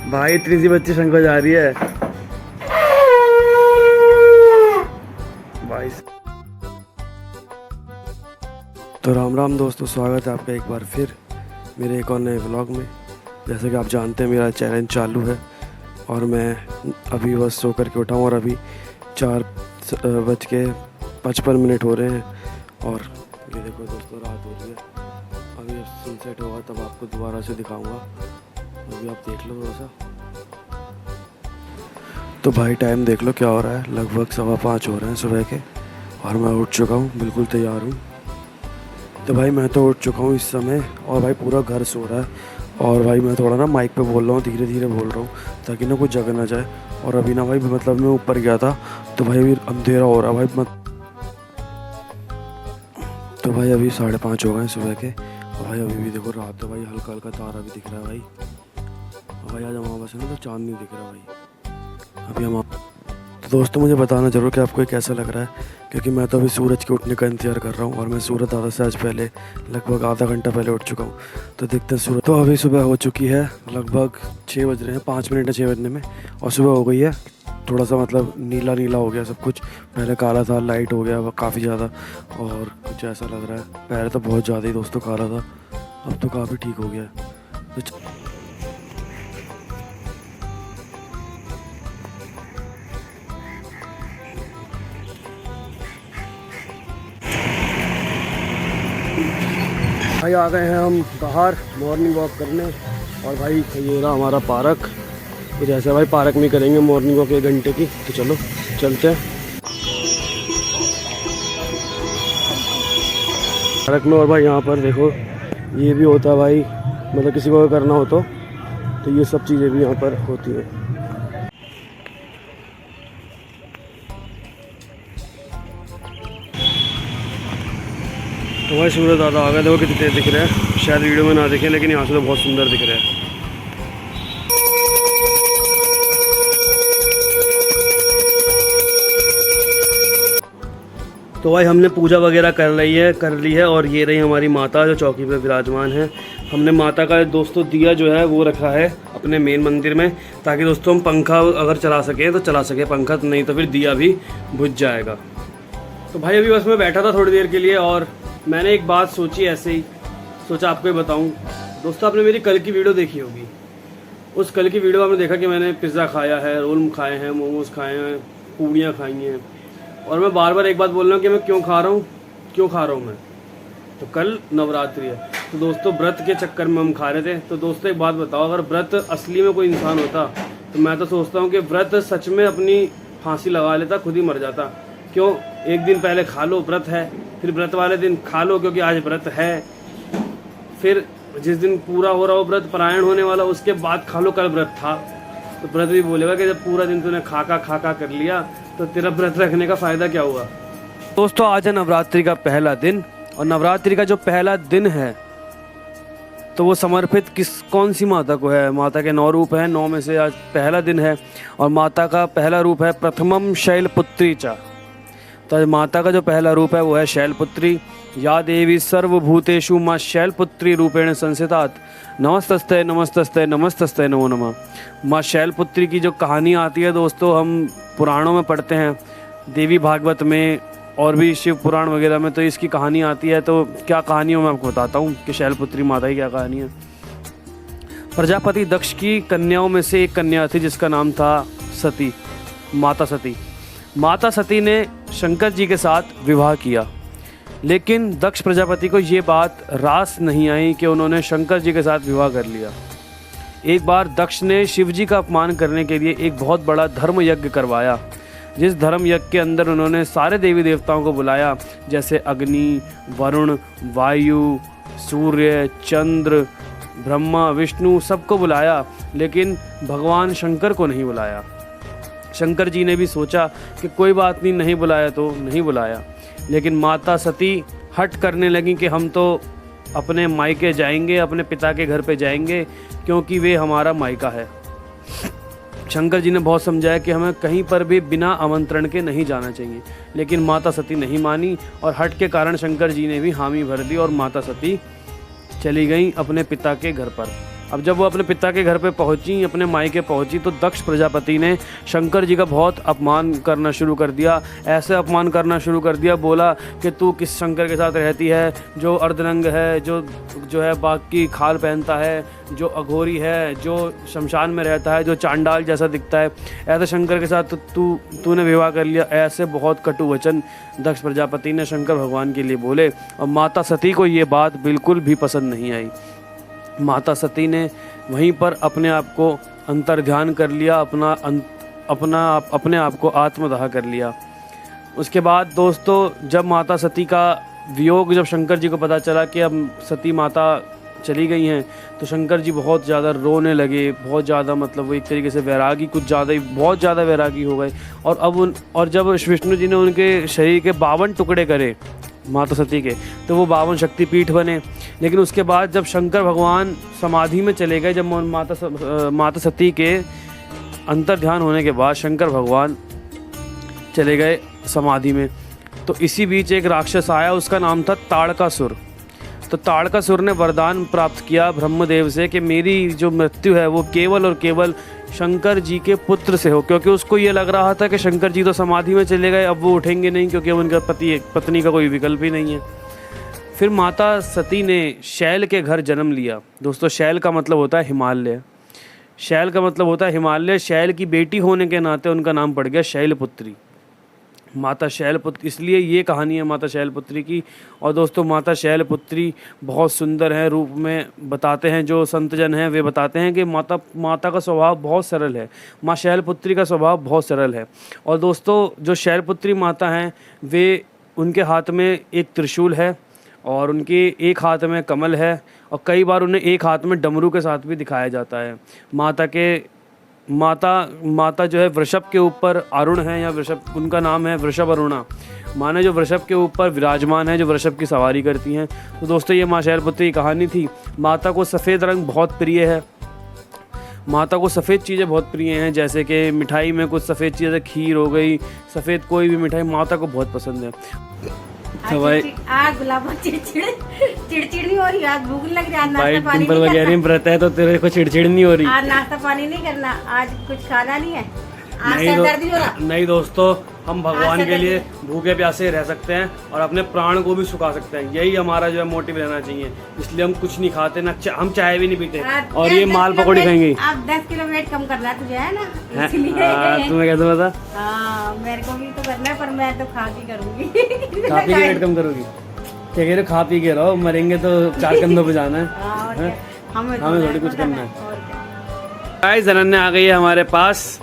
भाई इतनी सी बच्ची शंख बजा रही है भाई। तो राम राम दोस्तों, स्वागत है आपका एक बार फिर मेरे एक और नए व्लॉग में। जैसे कि आप जानते हैं मेरा चैलेंज चालू है और मैं अभी बस सो कर के उठा हूँ और अभी 4:55 हो रहे हैं। और ये देखो दोस्तों, रात हो रही है। अभी सनसेट होगा तब आपको दोबारा से दिखाऊंगा। अभी आप देख लो थोड़ा सा। तो भाई टाइम देख लो क्या हो रहा है, लगभग 5:15 हो रहे हैं सुबह के और मैं उठ चुका हूँ, बिल्कुल तैयार हूँ। तो भाई मैं तो उठ चुका हूँ इस समय और भाई पूरा घर सो रहा है। और भाई मैं थोड़ा ना माइक पे बोल रहा हूँ, धीरे धीरे बोल रहा हूँ ताकि ना कोई जग ना जाए। और अभी ना भाई मतलब मैं ऊपर गया था तो भाई अभी अंधेरा हो रहा है भाई तो भाई अभी 5:30 हो गए हैं सुबह के। और भाई अभी भी देखो रात है भाई, हल्का हल्का तारा भी दिख रहा है भाई। और भाई आज अमावस्या है ना तो चाँद नहीं दिख रहा भाई अभी हम। तो दोस्तों मुझे बताना जरूर कि आपको कैसा लग रहा है, क्योंकि मैं तो अभी सूरज के उठने का इंतज़ार कर रहा हूँ और मैं सूरज दादा से आज पहले लगभग आधा घंटा पहले उठ चुका हूँ। तो देखते हैं सूरज। तो अभी सुबह हो चुकी है, लगभग 6 बज रहे हैं, 5 मिनट है 6 बजने में और सुबह हो गई है। थोड़ा सा मतलब नीला नीला हो गया सब कुछ, पहले काला था, लाइट हो गया काफ़ी ज़्यादा और कुछ ऐसा लग रहा है। पहले तो बहुत ज़्यादा ही दोस्तों काला था, अब तो काफ़ी ठीक हो गया है। भाई आ गए हैं हम बाहर मॉर्निंग वॉक करने। और भाई ये रहा हमारा पार्क। तो जैसे भाई पार्क में करेंगे मॉर्निंग वॉक 1 घंटे की, तो चलो चलते हैं पार्क में। और भाई यहाँ पर देखो ये भी होता है भाई, मतलब किसी को करना हो तो ये सब चीज़ें भी यहाँ पर होती है। तो भाई सूरज दादा आ गए, देखो कितने तेज दिख रहे हैं। शायद वीडियो में ना दिखे लेकिन यहाँ से तो बहुत सुंदर दिख रहे हैं। तो भाई हमने पूजा वगैरह कर ली है और ये रही हमारी माता जो चौकी पे विराजमान है। हमने माता का दोस्तों दिया जो है वो रखा है अपने मेन मंदिर में, ताकि दोस्तों हम पंखा अगर चला सकें तो चला सके पंखा, तो नहीं तो फिर दिया भी बुझ जाएगा। तो भाई अभी बस मैं बैठा था थोड़ी देर के लिए और मैंने एक बात सोची, ऐसे ही सोचा आपको बताऊं। दोस्तों आपने मेरी कल की वीडियो देखी होगी, उस कल की वीडियो में आपने देखा कि मैंने पिज़्ज़ा खाया है, रोल खाए हैं, मोमोज़ खाए हैं, पूड़ियाँ खाई हैं। और मैं बार बार एक बात बोल रहा हूँ कि मैं क्यों खा रहा हूँ मैं। तो कल नवरात्रि है, तो दोस्तों व्रत के चक्कर में हम खा रहे थे। तो दोस्तों एक बात बताओ, अगर व्रत असली में कोई इंसान होता तो मैं तो सोचता हूँ कि व्रत सच में अपनी फांसी लगा लेता, खुद ही मर जाता। क्यों? एक दिन पहले खा लो, व्रत है, फिर व्रत वाले दिन खा लो क्योंकि आज व्रत है, फिर जिस दिन पूरा हो रहा हो व्रत परायण होने वाला उसके बाद खा लो, कल व्रत था। तो व्रत भी बोलेगा कि जब पूरा दिन तूने खा कर लिया तो तेरा व्रत रखने का फ़ायदा क्या हुआ। दोस्तों आज है नवरात्रि का पहला दिन और नवरात्रि का जो पहला दिन है तो वो समर्पित कौन सी माता को है? माता के 9 रूप हैं, 9 में से आज पहला दिन है और माता का पहला रूप है प्रथमम शैलपुत्री चा। तो माता का जो पहला रूप है वो है शैलपुत्री। या देवी सर्वभूतेषु माँ शैलपुत्री रूपेण संस्थितात् नमस्तस्ते नमस्तस्ते नमस्तस्ते नमो नमः। माँ शैलपुत्री की जो कहानी आती है दोस्तों, हम पुराणों में पढ़ते हैं, देवी भागवत में और भी शिव पुराण वगैरह में तो इसकी कहानी आती है। तो क्या कहानी है मैं आपको बताता हूँ कि शैलपुत्री माता की क्या कहानी है। प्रजापति दक्ष की कन्याओं में से एक कन्या थी जिसका नाम था सती, माता सती। माता सती ने शंकर जी के साथ विवाह किया, लेकिन दक्ष प्रजापति को ये बात रास नहीं आई कि उन्होंने शंकर जी के साथ विवाह कर लिया। एक बार दक्ष ने शिव जी का अपमान करने के लिए एक बहुत बड़ा धर्म यज्ञ करवाया, जिस धर्म यज्ञ के अंदर उन्होंने सारे देवी देवताओं को बुलाया, जैसे अग्नि, वरुण, वायु, सूर्य, चंद्र, ब्रह्मा, विष्णु, सबको बुलाया, लेकिन भगवान शंकर को नहीं बुलाया। शंकर जी ने भी सोचा कि कोई बात नहीं, नहीं बुलाया तो नहीं बुलाया, लेकिन माता सती हट करने लगी कि हम तो अपने मायके जाएंगे, अपने पिता के घर पे जाएंगे क्योंकि वे हमारा मायका है। शंकर जी ने बहुत समझाया कि हमें कहीं पर भी बिना आमंत्रण के नहीं जाना चाहिए, लेकिन माता सती नहीं मानी और हट के कारण शंकर जी ने भी हामी भर दी और माता सती चली गई अपने पिता के घर पर। अब जब वो अपने पिता के घर पे पहुंची, अपने मायके पहुंची, तो दक्ष प्रजापति ने शंकर जी का बहुत अपमान करना शुरू कर दिया। ऐसे अपमान करना शुरू कर दिया, बोला कि तू किस शंकर के साथ रहती है जो अर्धनंग है, जो है बाघ की खाल पहनता है, जो अघोरी है, जो शमशान में रहता है, जो चांडाल जैसा दिखता है, ऐसे शंकर के साथ तूने विवाह कर लिया। ऐसे बहुत कटु वचन दक्ष प्रजापति ने शंकर भगवान के लिए बोले और माता सती को ये बात बिल्कुल भी पसंद नहीं आई। माता सती ने वहीं पर अपने आप को अंतर्ध्यान कर लिया, अपने आप को आत्मदाह कर लिया। उसके बाद दोस्तों जब माता सती का वियोग जब शंकर जी को पता चला कि अब सती माता चली गई हैं, तो शंकर जी बहुत ज़्यादा रोने लगे, बहुत ज़्यादा मतलब वो एक तरीके से वैरागी, कुछ ज़्यादा ही बहुत ज़्यादा वैरागी हो गए। और जब विष्णु जी ने उनके शरीर के 52 टुकड़े करे माता सती के, तो वो 52 शक्तिपीठ बने। लेकिन उसके बाद जब शंकर भगवान समाधि में चले गए, जब माता सती के अंतर्ध्यान होने के बाद शंकर भगवान चले गए समाधि में, तो इसी बीच एक राक्षस आया, उसका नाम था ताड़कासुर। तो ताड़कासुर ने वरदान प्राप्त किया ब्रह्मदेव से कि मेरी जो मृत्यु है वो केवल और केवल शंकर जी के पुत्र से हो, क्योंकि उसको ये लग रहा था कि शंकर जी तो समाधि में चले गए, अब वो उठेंगे नहीं, क्योंकि उनका पत्नी का कोई विकल्प ही नहीं है। फिर माता सती ने शैल के घर जन्म लिया। दोस्तों शैल का मतलब होता है हिमालय, शैल का मतलब होता है हिमालय। शैल की बेटी होने के नाते उनका नाम पड़ गया शैलपुत्री, माता शैलपुत्री, इसलिए ये कहानी है माता शैलपुत्री की। और दोस्तों माता शैलपुत्री बहुत सुंदर है रूप में, बताते हैं जो संतजन हैं वे बताते हैं कि माता का स्वभाव बहुत सरल है, माँ शैलपुत्री का स्वभाव बहुत सरल है। और दोस्तों जो शैलपुत्री माता हैं वे, उनके हाथ में एक त्रिशूल है और उनके एक हाथ में कमल है, और कई बार उन्हें एक हाथ में डमरू के साथ भी दिखाया जाता है। माता जो है वृषभ के ऊपर अरुण है, या वृषभ, उनका नाम है वृषभ अरुणा, माने जो वृषभ के ऊपर विराजमान है, जो वृषभ की सवारी करती हैं। तो दोस्तों ये माँ शैलपुत्री की कहानी थी। माता को सफ़ेद रंग बहुत प्रिय है, माता को सफ़ेद चीज़ें बहुत प्रिय हैं, जैसे कि मिठाई में कुछ सफ़ेद चीज़ें, खीर हो गई, सफ़ेद कोई भी मिठाई माता को बहुत पसंद है। तो भाई आज गुलाब चिड़चिड़ नहीं हो रही, आज भूख लग रही है, भाई टिम्पल वगैरह में व्रत है तो तेरे को चिड़चिड़ नहीं हो रही, आज नाश्ता पानी नहीं करना, आज कुछ खाना नहीं है, आज नहीं, दर्द नहीं हो रहा। नहीं दोस्तों हम भगवान के लिए भूखे प्यासे रह सकते हैं और अपने प्राण को भी सुखा सकते हैं, यही हमारा जो है मोटिव रहना चाहिए। इसलिए हम कुछ नहीं खाते ना, हम चाय भी नहीं पीते, और ये माल पकौड़ी खाएंगे। अब 10 किलो वेट कम करना है तुझे, है ना, इसलिए तुम्हें कैसे पता? हाँ मेरे को भी तो करना है, पर मैं तो खा के करूंगी। खा पी के वेट कम करोगी? क्या कह रहे, खा पी के रहो, मरेंगे तो 4 कंधों पे जाना है, हमें थोड़ी कुछ करना है। गाइस अनन्या आ गई है हमारे पास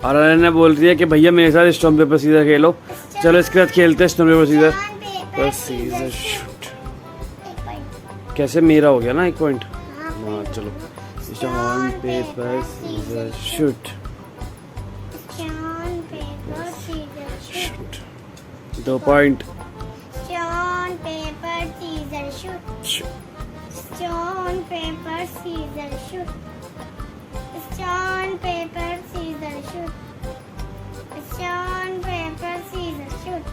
और अनन्या बोल रही है कि भैया मेरे साथ स्टोन पेपर सीजर खेलो। चलो इसके साथ खेलते हैं स्टोन पेपर सीजर शूट। कैसे मेरा हो गया ना 1 पॉइंट। हाँ चलो stone paper scissor shoot. 2 point. Stone, paper, scissors, shoot. Stone, paper, scissors, shoot. Stone, paper, scissors, shoot. Stone, paper, scissors, shoot.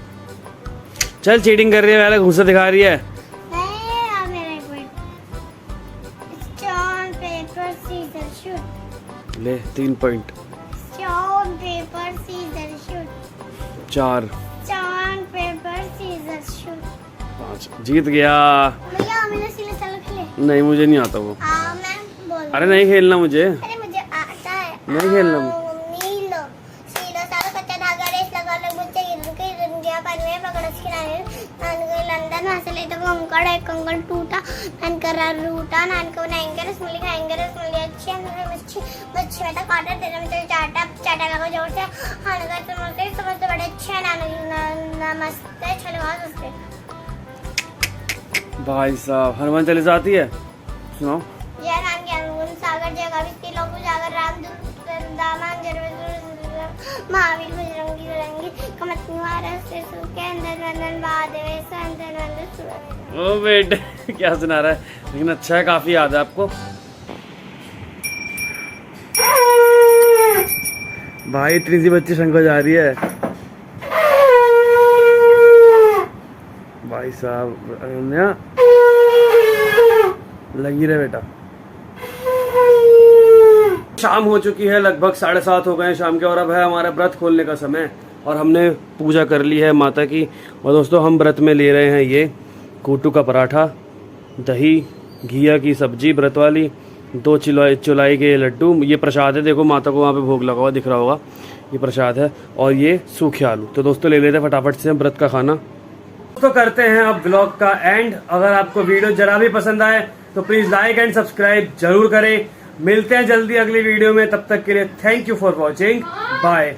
चल चीटिंग कर रही है, पहले गुस्सा दिखा रही है। नहीं अब मेरा point. Stone, paper, scissors, shoot. ले 3 point. Stone, paper, scissors, shoot. 4। Stone, paper, scissors, shoot. 5। जीत गया। भैया मेरे सिले चलो खेले। नहीं मुझे नहीं आता वो। मैं बोल। अरे नहीं खेलना मुझे। अरे मुझे आता है। नहीं खेलना। नीलो सीलो सारो कच्चा धागा रेस लगा लो मुझे हिरन गया पानी में पकड़ के खिलाए नान गए लंदन वहां से ले तो कंकड़ एक कंकड़ टूटा नान कर रूटा नान को बनाएंगे रसमलाई खाएंगे रसमलाई अच्छी मच्छी मच्छी में तो काटा तेरे में तो चाटा लगा जोर से खाने का समझ तो बड़े अच्छे हैं नमस्ते चलो बहुत हंसते भाई साहब हनुमान चालीसा आती है, सुनाओ। जय राम ज्ञान सागर जगह विस्ती लोग जागर राम दामान महावीर बजरंगी बजरंगी कमत निवार से के अंदर वंदन बादेवे संदन वंदन ओ बेटे क्या सुना रहा है, लेकिन अच्छा है, काफी याद है आपको। भाई इतनी सी बच्ची शंको जा रही है। भाई साहब अनन्या लगी रहे बेटा। शाम हो चुकी है, लगभग 7:30 हो गए हैं शाम के, और अब है हमारा व्रत खोलने का समय। और हमने पूजा कर ली है माता की। और दोस्तों हम व्रत में ले रहे हैं ये कोटू का पराठा, दही, घिया की सब्जी व्रत वाली, 2 चुलाई के लड्डू, ये प्रसाद है। देखो माता को वहाँ पे भोग लगा हुआ दिख रहा होगा, ये प्रसाद है। और ये सूखे आलू। तो दोस्तों ले लेते हैं फटाफट से हम व्रत का खाना। तो करते हैं अब ब्लॉग का एंड। अगर आपको वीडियो जरा भी पसंद आए तो प्लीज़ लाइक एंड सब्सक्राइब जरूर करें। मिलते हैं जल्दी अगली वीडियो में, तब तक के लिए thank you for watching, bye.